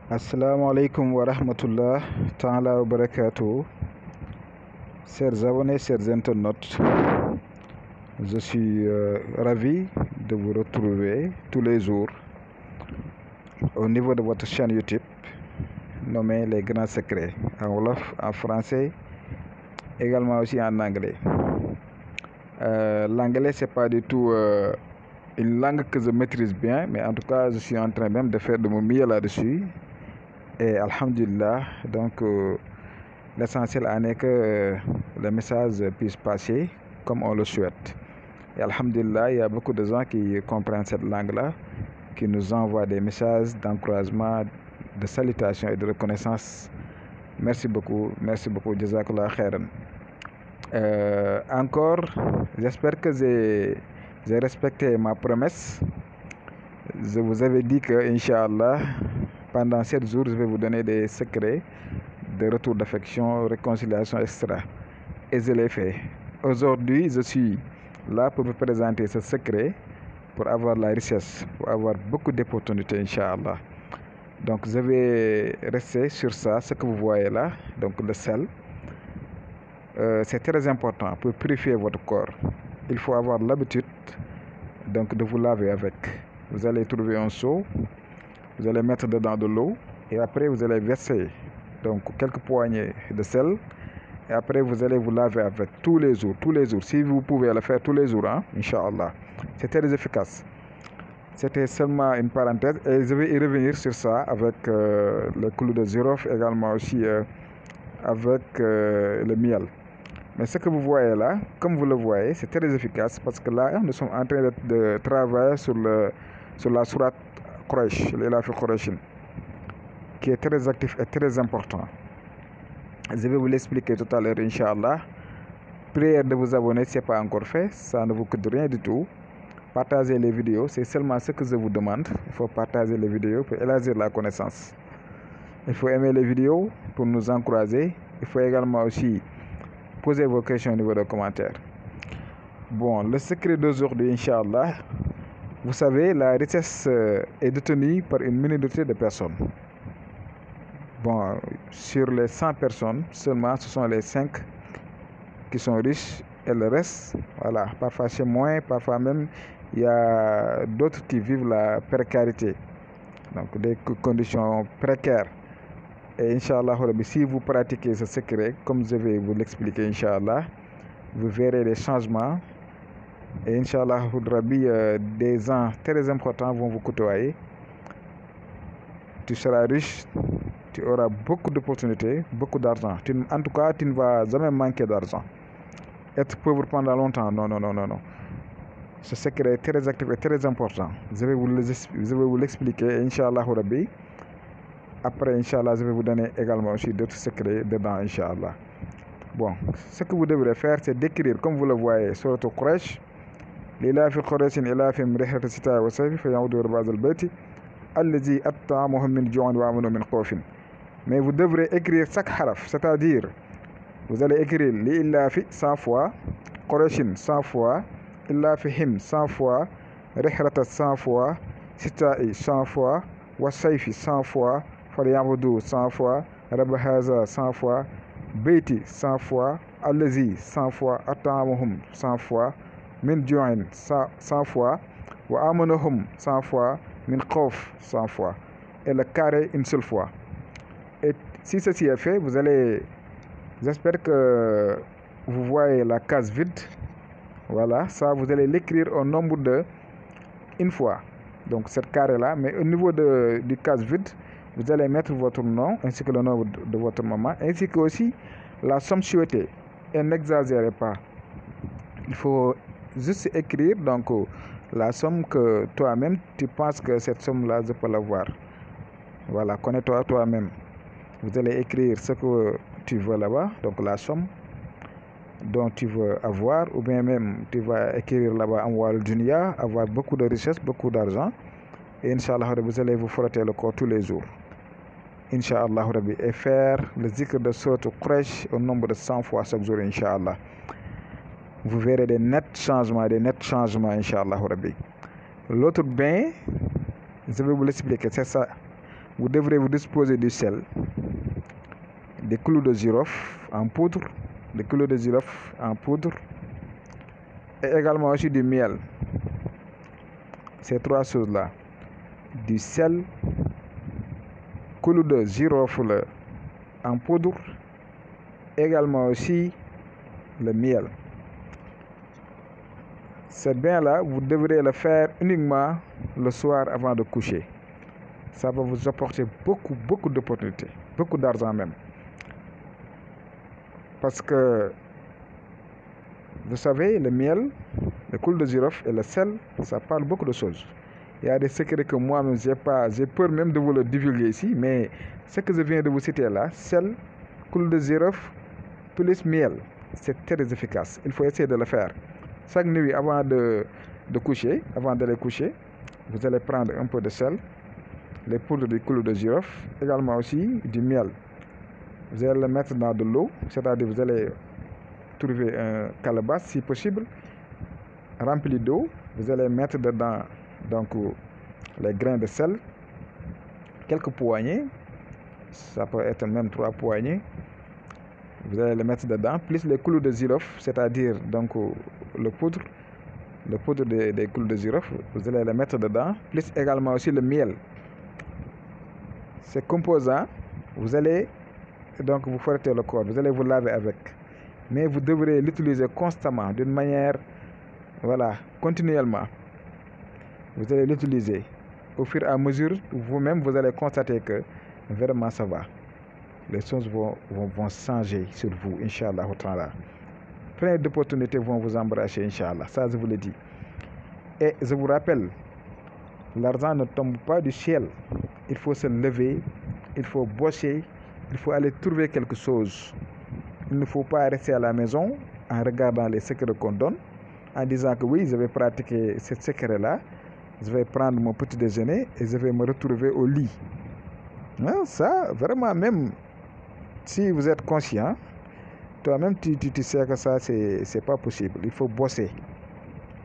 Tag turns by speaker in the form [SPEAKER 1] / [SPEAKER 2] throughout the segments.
[SPEAKER 1] Assalamu alaikum wa rahmatullah ta'ala wa barakatuh. Chers abonnés, chers internautes, je suis ravi de vous retrouver tous les jours au niveau de votre chaîne YouTube nommée Les Grands Secrets, en wolof, en français, également aussi en anglais. L'anglais, c'est pas du tout une langue que je maîtrise bien, mais en tout cas, je suis en train même de faire de mon mieux là-dessus. Et alhamdulillah, donc l'essentiel en est que le message puisse passer comme on le souhaite. Et alhamdulillah, il y a beaucoup de gens qui comprennent cette langue-là, qui nous envoient des messages d'encouragement, de salutations et de reconnaissance. Merci beaucoup, Jazakallah khairan. Encore, j'espère que j'ai respecté ma promesse. Je vous avais dit que, Inch'Allah, pendant 7 jours, je vais vous donner des secrets de retour d'affection, réconciliation, etc. Et je l'ai fait. Aujourd'hui, je suis là pour vous présenter ce secret, pour avoir la richesse, pour avoir beaucoup d'opportunités, Inch'Allah. Donc, je vais rester sur ça, ce que vous voyez là, donc le sel. C'est très important pour purifier votre corps. Il faut avoir l'habitude donc de vous laver avec. Vous allez trouver un seau, vous allez mettre dedans de l'eau et après vous allez verser donc quelques poignées de sel et après vous allez vous laver avec tous les jours. Si vous pouvez le faire tous les jours, hein, Inch'Allah. C'est très efficace. C'était seulement une parenthèse et je vais y revenir sur ça avec le clou de girofle, également aussi avec le miel. Mais ce que vous voyez là, comme vous le voyez, c'est très efficace parce que là, nous sommes en train de travailler sur la sourate Quraysh, l'Ilaf Qurayshin, qui est très actif et très important. Je vais vous l'expliquer tout à l'heure, Inch'Allah. Prière de vous abonner si ce n'est pas encore fait, ça ne vous coûte rien du tout. Partagez les vidéos, c'est seulement ce que je vous demande. Il faut partager les vidéos pour élargir la connaissance. Il faut aimer les vidéos pour nous encourager. Il faut également aussi poser vos questions au niveau des commentaires. Bon, le secret d'aujourd'hui, Inch'Allah, vous savez, la richesse est détenue par une minorité de personnes. Bon, sur les 100 personnes, seulement ce sont les 5 qui sont riches et le reste, voilà, parfois c'est moins, parfois même il y a d'autres qui vivent la précarité, donc des conditions précaires. Et Inch'Allah, si vous pratiquez ce secret, comme je vais vous l'expliquer, Inch'Allah, vous verrez des changements. Et Inch'Allah, des gens très importants vont vous côtoyer. Tu seras riche, tu auras beaucoup d'opportunités, beaucoup d'argent. En tout cas, tu ne vas jamais manquer d'argent. Être pauvre pendant longtemps, non. Ce secret est très actif et très important. Je vais vous l'expliquer, Inch'Allah. Après, Inch'Allah, je vais vous donner également aussi d'autres secrets dedans, Inch'Allah. Bon, ce que vous devrez faire, c'est d'écrire, comme vous le voyez, sur votre Quraysh, l'Ilaf Qurayshin Ilafim Rihlat Sita wa Sayfi fa ya'udu Rabaz al-Bayti allazi at'amahum min ju'in wa amanu min khawfin. Mais vous devrez écrire chaque haraf, c'est-à-dire vous allez écrire l'Ilafi 100 fois, Qurayshin 100 fois, Ilafihim 100 fois, Rihlat 100 fois, Sita'i 100 fois, wa Sayfi 100 fois, Falyabudu 100 fois, Rabahaza 100 fois, Beiti 100 fois, Allazi 100 fois, At'amahum 100 fois, Min Ju'in 100 fois, Wa Amanahum 100 fois, Min Khawf 100 fois, et le carré une seule fois. Et si ceci est fait, vous allez, j'espère que vous voyez la case vide. Voilà, ça vous allez l'écrire au nombre de une fois. Donc cette carré là, mais au niveau du case vide, vous allez mettre votre nom ainsi que le nom de votre maman, ainsi que aussi la somme souhaitée. Et n'exagérez pas. Il faut juste écrire donc la somme que toi-même tu penses que cette somme-là je peux l'avoir. Voilà, connais-toi toi-même. Vous allez écrire ce que tu veux là-bas, donc la somme dont tu veux avoir, ou bien même tu vas écrire là-bas en wal dunya, avoir beaucoup de richesse, beaucoup d'argent. Et Inch'Allah, vous allez vous frotter le corps tous les jours. Inch'Allah, et faire le zikr de Sourate Quraysh au nombre de 100 fois chaque jour, Inch'Allah. Vous verrez des nets changements, Inch'Allah. L'autre bain, je vais vous l'expliquer, c'est ça. vous devrez vous disposer du sel, des clous de girofle en poudre, et également aussi du miel. Ces trois choses-là, du sel, clous de girofle en poudre, également aussi le miel. Ce bain-là, vous devrez le faire uniquement le soir avant de coucher. Ça va vous apporter beaucoup d'opportunités, beaucoup d'argent même. Parce que, vous savez, le miel, le clou de girofle et le sel, ça parle beaucoup de choses. Il y a des secrets que moi-même, j'ai peur même de vous le divulguer ici, mais ce que je viens de vous citer là, sel, clou de girofle, plus miel, c'est très efficace. Il faut essayer de le faire. Chaque nuit, avant d'aller coucher, vous allez prendre un peu de sel, les poudres du clou de girofle, également aussi du miel. Vous allez le mettre dans de l'eau, c'est-à-dire vous allez trouver un calebasse si possible, rempli d'eau. Vous allez mettre dedans donc les grains de sel, quelques poignées, ça peut être même 3 poignées. Vous allez les mettre dedans, plus les clous de girofle, c'est-à-dire donc le poudre des clous de girofle, vous allez les mettre dedans, plus également aussi le miel. Ces composants, vous allez donc vous frotter le corps, vous allez vous laver avec. Mais vous devrez l'utiliser constamment, d'une manière, continuellement. Vous allez l'utiliser. Au fur et à mesure, vous-même, vous allez constater que vraiment ça va. Les choses vont changer sur vous, Inch'Allah. Plein d'opportunités vont vous embrasser, Inch'Allah. Ça, je vous le dis. Et je vous rappelle, l'argent ne tombe pas du ciel. Il faut se lever, il faut bosser, il faut aller trouver quelque chose. Il ne faut pas rester à la maison en regardant les secrets qu'on donne, en disant que oui, je vais pratiquer ce secret-là, je vais prendre mon petit déjeuner et je vais me retrouver au lit. Non, ça, vraiment, même si vous êtes conscient, toi-même, tu sais que ça, c'est pas possible. Il faut bosser.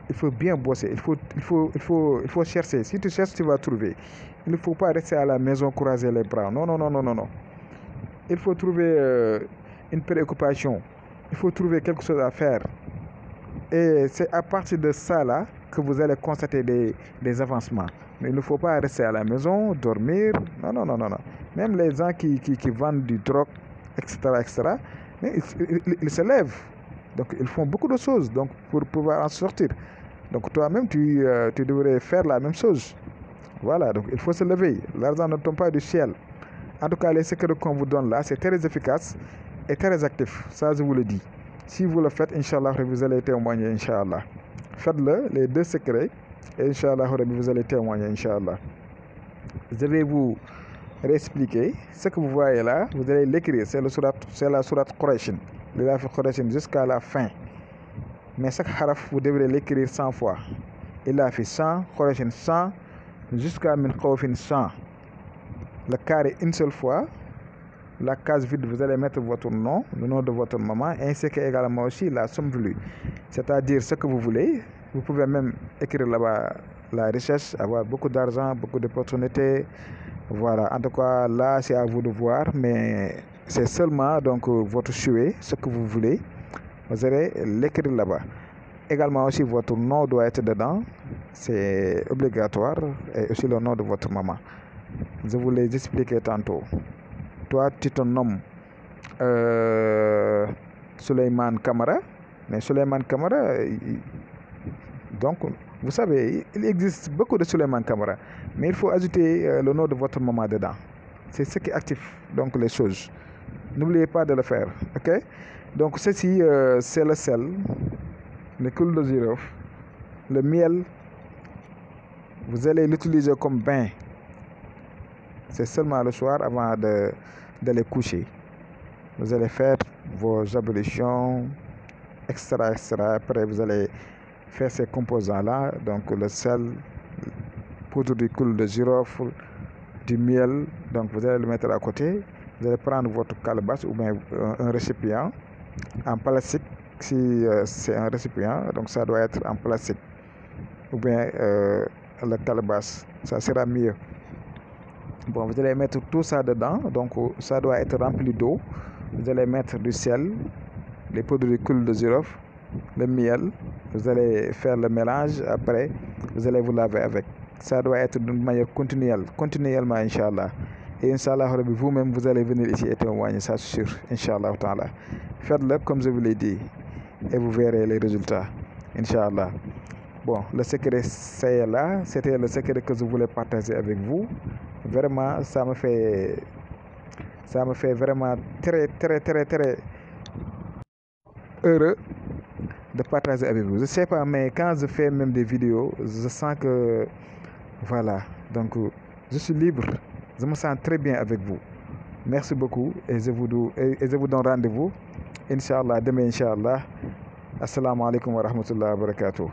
[SPEAKER 1] Il faut bien bosser. Il faut chercher. Si tu cherches, tu vas trouver. Il ne faut pas rester à la maison croiser les bras. Non. Il faut trouver une préoccupation. Il faut trouver quelque chose à faire. Et c'est à partir de ça là que vous allez constater des avancements. Mais il ne faut pas rester à la maison, dormir. Non. Même les gens qui vendent du drogue, etc., mais ils se lèvent. Donc, ils font beaucoup de choses donc, pour pouvoir en sortir. Donc, toi-même, tu devrais faire la même chose. Voilà, donc il faut se lever. L'argent ne tombe pas du ciel. En tout cas, les secrets qu'on vous donne là, c'est très efficace et très actif. Ça, je vous le dis. Si vous le faites, Inch'Allah, vous allez témoigner, Inch'Allah. Faites-le, les 2 secrets, et Inch'Allah, vous allez témoigner, Inch'Allah. Je vais vous réexpliquer. Ce que vous voyez là, vous allez l'écrire. C'est la sourate Qurayshin. Le Laf Qurayshin jusqu'à la fin. Mais chaque haraf, vous devrez l'écrire 100 fois. Il a fait 100, Qurayshin 100, jusqu'à Min Khawfin 100. Le carré une seule fois. La case vide, vous allez mettre votre nom, le nom de votre maman, ainsi que également aussi la somme voulue. C'est-à-dire ce que vous voulez. Vous pouvez même écrire là-bas la recherche, avoir beaucoup d'argent, beaucoup d'opportunités. Voilà, en tout cas, là, c'est à vous de voir, mais c'est seulement donc votre souhait, ce que vous voulez. Vous allez l'écrire là-bas. Également aussi, votre nom doit être dedans. C'est obligatoire. Et aussi le nom de votre maman. Je vous l'ai expliqué tantôt. Toi, tu te nommes Souleymane Kamara. Mais Souleymane Kamara, donc, vous savez, il existe beaucoup de Souleymane Kamara. Mais il faut ajouter le nom de votre maman dedans. C'est ce qui active donc les choses. N'oubliez pas de le faire. Ok? Donc, ceci, c'est le sel, le clou de girofle, le miel. Vous allez l'utiliser comme bain. C'est seulement le soir avant d'aller coucher. Vous allez faire vos ablutions, etc. Après, vous allez faire ces composants-là. Donc, le sel, poudre du clou de girofle, du miel. Donc, vous allez le mettre à côté. Vous allez prendre votre calebasse ou bien un récipient en plastique. Si c'est un récipient, donc ça doit être en plastique. Ou bien la calebasse, ça sera mieux. Bon, vous allez mettre tout ça dedans, donc ça doit être rempli d'eau. Vous allez mettre du sel, les poudres de clou de girofle, le miel. Vous allez faire le mélange. Après, vous allez vous laver avec. Ça doit être d'une manière continuellement, Inch'Allah. Et Inch'Allah, vous-même, vous allez venir ici et témoigner, ça c'est sûr, Inch'Allah. Faites-le comme je vous l'ai dit et vous verrez les résultats, Inch'Allah. Bon, le secret c'est là, c'était le secret que je voulais partager avec vous. Vraiment, ça me fait vraiment très, très, très, très heureux de partager avec vous. Je sais pas, mais quand je fais même des vidéos, je sens que, voilà, donc je suis libre, je me sens très bien avec vous. Merci beaucoup et je vous donne rendez-vous, Inch'Allah, demain, Inch'Allah. Assalamu alaikum wa rahmatullahi wa barakatuh.